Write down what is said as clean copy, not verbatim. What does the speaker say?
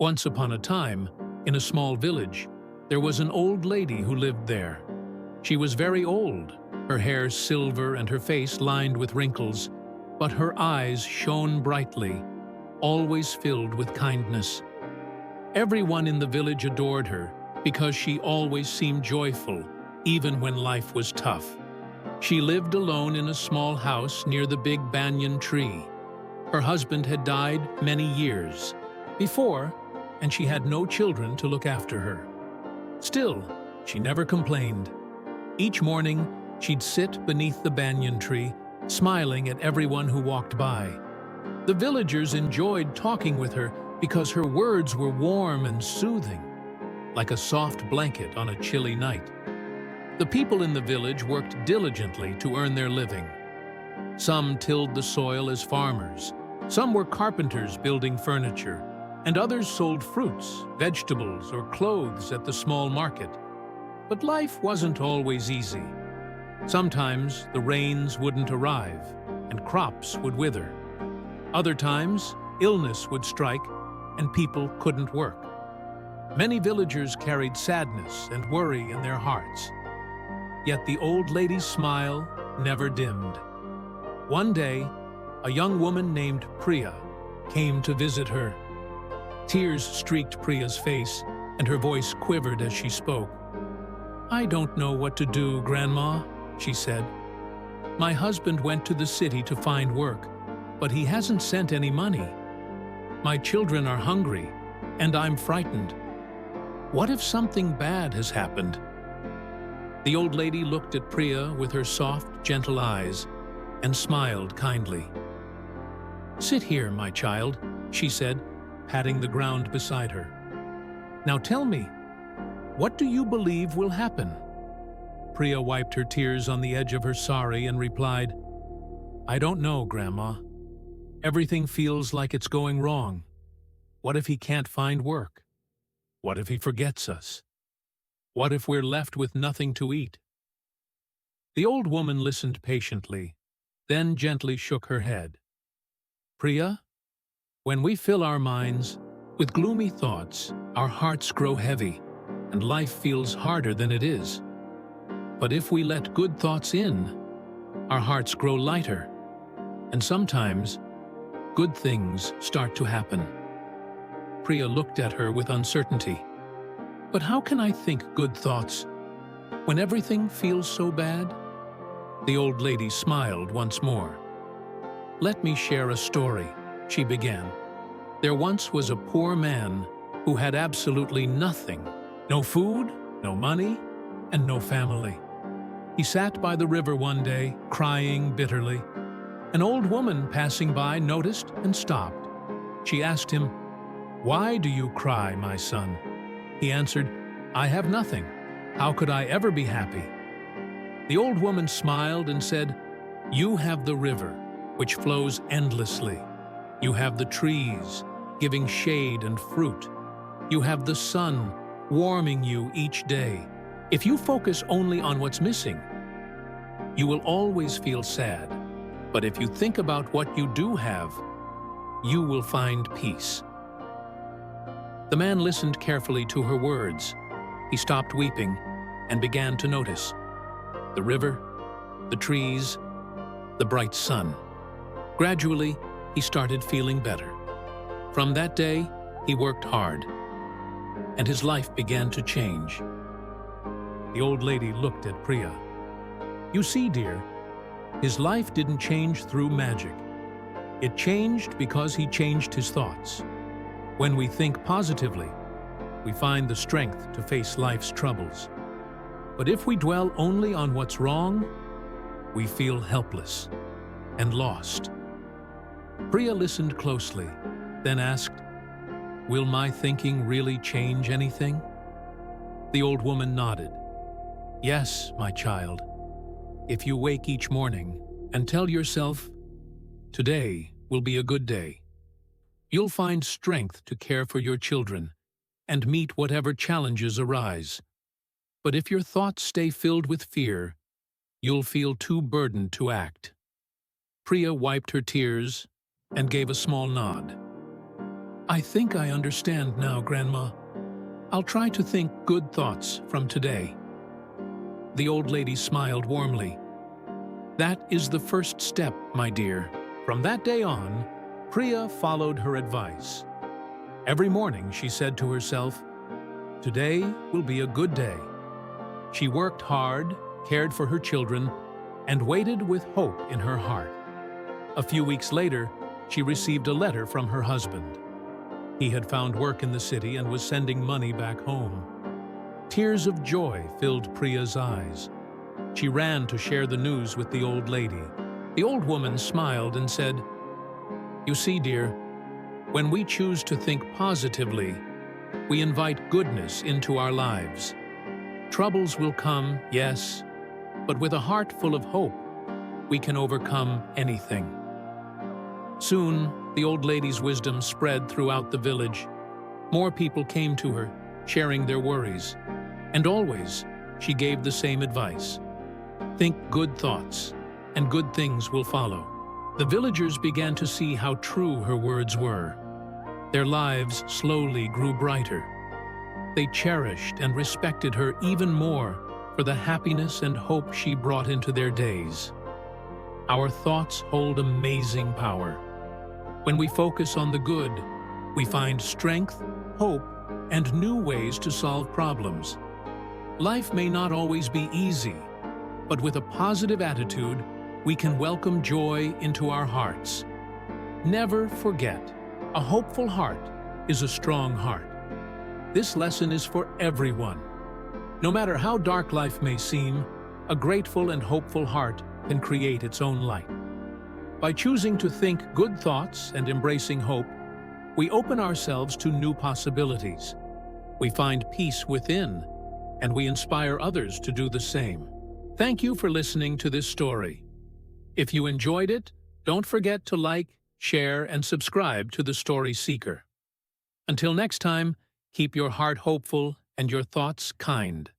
Once upon a time, in a small village, there was an old lady who lived there. She was very old, her hair silver and her face lined with wrinkles, but her eyes shone brightly, always filled with kindness. Everyone in the village adored her because she always seemed joyful, even when life was tough. She lived alone in a small house near the big banyan tree. Her husband had died many years before, and she had no children to look after her. Still, she never complained. Each morning, she'd sit beneath the banyan tree, smiling at everyone who walked by. The villagers enjoyed talking with her because her words were warm and soothing, like a soft blanket on a chilly night. The people in the village worked diligently to earn their living. Some tilled the soil as farmers, some were carpenters building furniture, and others sold fruits, vegetables, or clothes at the small market. But life wasn't always easy. Sometimes the rains wouldn't arrive, and crops would wither. Other times, illness would strike, and people couldn't work. Many villagers carried sadness and worry in their hearts. Yet the old lady's smile never dimmed. One day, a young woman named Priya came to visit her. Tears streaked Priya's face, and her voice quivered as she spoke. "I don't know what to do, Grandma," she said. "My husband went to the city to find work, but he hasn't sent any money. My children are hungry, and I'm frightened. What if something bad has happened?" The old lady looked at Priya with her soft, gentle eyes and smiled kindly. "Sit here, my child," she said, patting the ground beside her. "Now tell me, what do you believe will happen?" Priya wiped her tears on the edge of her sari and replied, "I don't know, Grandma. Everything feels like it's going wrong. What if he can't find work? What if he forgets us? What if we're left with nothing to eat?" The old woman listened patiently, then gently shook her head. "Priya, when we fill our minds with gloomy thoughts, our hearts grow heavy, and life feels harder than it is. But if we let good thoughts in, our hearts grow lighter, and sometimes good things start to happen." Priya looked at her with uncertainty. "But how can I think good thoughts when everything feels so bad?" The old lady smiled once more. "Let me share a story," she began. "There once was a poor man who had absolutely nothing. No food, no money, and no family. He sat by the river one day, crying bitterly. An old woman passing by noticed and stopped. She asked him, 'Why do you cry, my son?' He answered, 'I have nothing. How could I ever be happy?' The old woman smiled and said, 'You have the river, which flows endlessly. You have the trees, giving shade and fruit. You have the sun, warming you each day. If you focus only on what's missing, you will always feel sad. But if you think about what you do have, you will find peace.'" The man listened carefully to her words. He stopped weeping and began to notice the river, the trees, the bright sun. Gradually, he started feeling better. From that day, he worked hard, and his life began to change. The old lady looked at Priya. "You see, dear, his life didn't change through magic. It changed because he changed his thoughts. When we think positively, we find the strength to face life's troubles. But if we dwell only on what's wrong, we feel helpless and lost." Priya listened closely, then asked, "Will my thinking really change anything?" The old woman nodded. "Yes, my child. If you wake each morning and tell yourself, 'Today will be a good day,' you'll find strength to care for your children and meet whatever challenges arise. But if your thoughts stay filled with fear, you'll feel too burdened to act." Priya wiped her tears and gave a small nod. I think I understand now, Grandma. I'll try to think good thoughts from today. The old lady smiled warmly. That is the first step, my dear. From that day on, Priya followed her advice. Every morning she said to herself, "Today will be a good day." She worked hard, cared for her children, and waited with hope in her heart. A few weeks later, she received a letter from her husband. He had found work in the city and was sending money back home. Tears of joy filled Priya's eyes. She ran to share the news with the old lady. The old woman smiled and said, "You see, dear, when we choose to think positively, we invite goodness into our lives. Troubles will come, yes, but with a heart full of hope, we can overcome anything." Soon, the old lady's wisdom spread throughout the village. More people came to her, sharing their worries. And always, she gave the same advice. Think good thoughts, and good things will follow. The villagers began to see how true her words were. Their lives slowly grew brighter. They cherished and respected her even more for the happiness and hope she brought into their days. Our thoughts hold amazing power. When we focus on the good, we find strength, hope, and new ways to solve problems. Life may not always be easy, but with a positive attitude, we can welcome joy into our hearts. Never forget, a hopeful heart is a strong heart. This lesson is for everyone. No matter how dark life may seem, a grateful and hopeful heart can create its own light. By choosing to think good thoughts and embracing hope, we open ourselves to new possibilities. We find peace within, and we inspire others to do the same. Thank you for listening to this story. If you enjoyed it, don't forget to like, share, and subscribe to The Story Seeker. Until next time, keep your heart hopeful and your thoughts kind.